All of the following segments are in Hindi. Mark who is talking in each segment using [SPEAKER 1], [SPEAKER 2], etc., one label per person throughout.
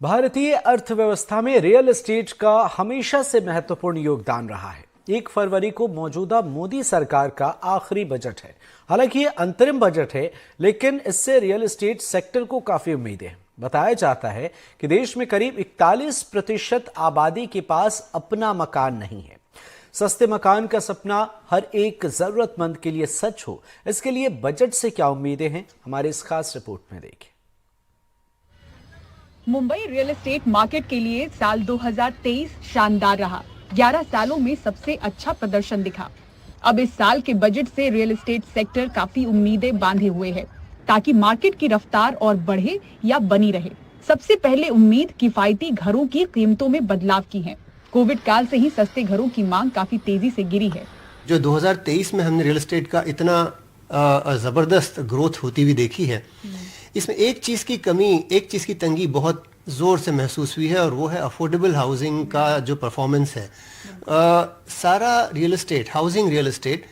[SPEAKER 1] भारतीय अर्थव्यवस्था में रियल एस्टेट का हमेशा से महत्वपूर्ण योगदान रहा है। 1 फरवरी को मौजूदा मोदी सरकार का आखिरी बजट है। हालांकि ये अंतरिम बजट है, लेकिन इससे रियल एस्टेट सेक्टर को काफी उम्मीदें हैं। बताया जाता है कि देश में करीब 41% आबादी के पास अपना मकान नहीं है। सस्ते मकान का सपना हर एक जरूरतमंद के लिए सच हो, इसके लिए बजट से क्या उम्मीदें हैं, हमारे इस खास रिपोर्ट में देखें।
[SPEAKER 2] मुंबई रियल एस्टेट मार्केट के लिए साल 2023 शानदार रहा। 11 सालों में सबसे अच्छा प्रदर्शन दिखा। अब इस साल के बजट से रियल एस्टेट सेक्टर काफी उम्मीदें बांधे हुए है, ताकि मार्केट की रफ्तार और बढ़े या बनी रहे। सबसे पहले उम्मीद किफायती घरों की कीमतों में बदलाव की है। कोविड काल से ही सस्ते घरों की मांग काफी तेजी से गिरी है।
[SPEAKER 3] जो 2023 में हमने रियल एस्टेट का इतना जबरदस्त ग्रोथ होती हुई देखी है, इसमें एक चीज की कमी, एक चीज की तंगी बहुत जोर से महसूस हुई है, और वो है अफोर्डेबल हाउसिंग का जो परफॉर्मेंस है। सारा real estate, housing real estate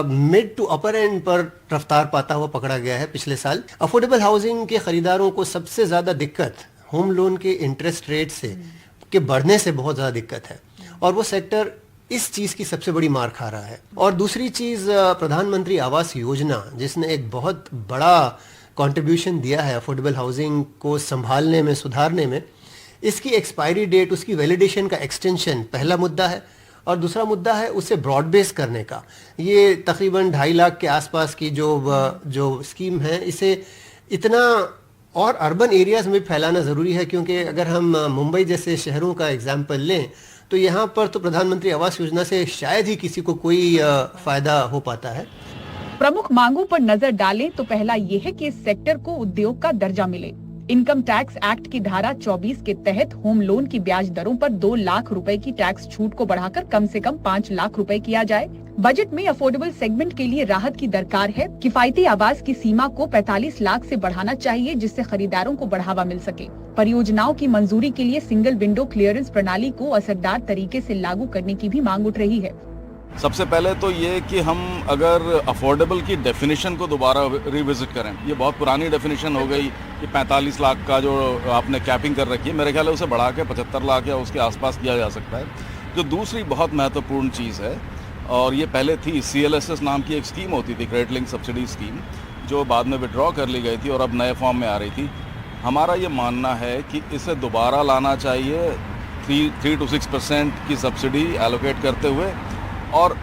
[SPEAKER 3] mid to upper end पर रफ्तार पाता हुआ पकड़ा गया है पिछले साल। अफोर्डेबल हाउसिंग के खरीदारों को सबसे ज्यादा दिक्कत होम लोन के इंटरेस्ट रेट से के बढ़ने से बहुत ज्यादा दिक्कत है, और वो सेक्टर इस चीज की सबसे बड़ी मार खा रहा है। और दूसरी चीज, प्रधानमंत्री आवास योजना, जिसने एक बहुत बड़ा कंट्रीब्यूशन दिया है अफोर्डेबल हाउसिंग को संभालने में, सुधारने में, इसकी एक्सपायरी डेट, उसकी वैलिडेशन का एक्सटेंशन पहला मुद्दा है। और दूसरा मुद्दा है उसे ब्रॉड बेस करने का। ये तकरीबन 2.5 लाख के आसपास की जो स्कीम है, इसे इतना और अर्बन एरियाज में फैलाना ज़रूरी है, क्योंकि अगर हम मुंबई जैसे शहरों का एग्जाम्पल लें तो यहाँ पर तो प्रधानमंत्री आवास योजना से शायद ही किसी को कोई फ़ायदा हो पाता है।
[SPEAKER 2] प्रमुख मांगों पर नजर डालें तो पहला ये है कि इस सेक्टर को उद्योग का दर्जा मिले। इनकम टैक्स एक्ट की धारा 24 के तहत होम लोन की ब्याज दरों पर 2 लाख रुपए की टैक्स छूट को बढ़ाकर कम से कम 5 लाख रुपए किया जाए। बजट में अफोर्डेबल सेगमेंट के लिए राहत की दरकार है। किफायती आवास की सीमा को 45 लाख से बढ़ाना चाहिए, जिससे खरीदारों को बढ़ावा मिल सके। परियोजनाओं की मंजूरी के लिए सिंगल विंडो क्लियरेंस प्रणाली को असरदार तरीके से लागू करने की भी मांग उठ रही है।
[SPEAKER 4] सबसे पहले तो ये कि हम अगर अफोर्डेबल की डेफिनेशन को दोबारा रिविजिट करें। ये बहुत पुरानी डेफिनेशन हो गई कि 45 लाख का जो आपने कैपिंग कर रखी है, मेरे ख्याल है उसे बढ़ा के 75 लाख या उसके आसपास किया जा सकता है। जो दूसरी बहुत महत्वपूर्ण चीज़ है, और ये पहले थी, CLSS नाम की एक स्कीम होती थी, क्रेडिट लिंक सब्सिडी स्कीम, जो बाद में विड्रॉ कर ली गई थी और अब नए फॉर्म में आ रही थी। हमारा ये मानना है कि इसे दोबारा लाना चाहिए, 3 to 6% की सब्सिडी एलोकेट करते हुए, और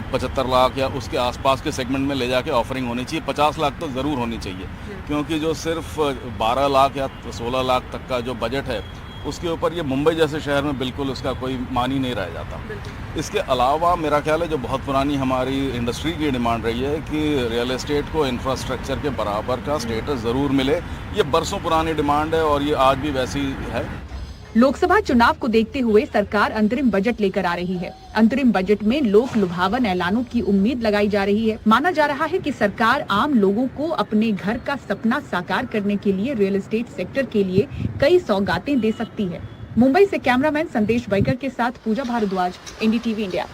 [SPEAKER 4] 75 लाख या उसके आसपास के सेगमेंट में ले जाके ऑफरिंग होनी चाहिए। 50 लाख तो ज़रूर होनी चाहिए, क्योंकि जो सिर्फ 12 लाख या 16 लाख तक का जो बजट है, उसके ऊपर ये मुंबई जैसे शहर में बिल्कुल उसका कोई मान ही नहीं रह जाता। इसके अलावा मेरा ख्याल है जो बहुत पुरानी हमारी इंडस्ट्री की डिमांड रही है कि रियल एस्टेट को इंफ्रास्ट्रक्चर के बराबर का स्टेटस ज़रूर मिले। ये बरसों पुरानी डिमांड है और ये आज भी वैसी है।
[SPEAKER 2] लोकसभा चुनाव को देखते हुए सरकार अंतरिम बजट लेकर आ रही है। अंतरिम बजट में लोक लुभावन ऐलानों की उम्मीद लगाई जा रही है। माना जा रहा है कि सरकार आम लोगों को अपने घर का सपना साकार करने के लिए रियल एस्टेट सेक्टर के लिए कई सौगातें दे सकती है। मुंबई से कैमरामैन संदेश बैकर के साथ पूजा भारद्वाज, NDTV इंडिया।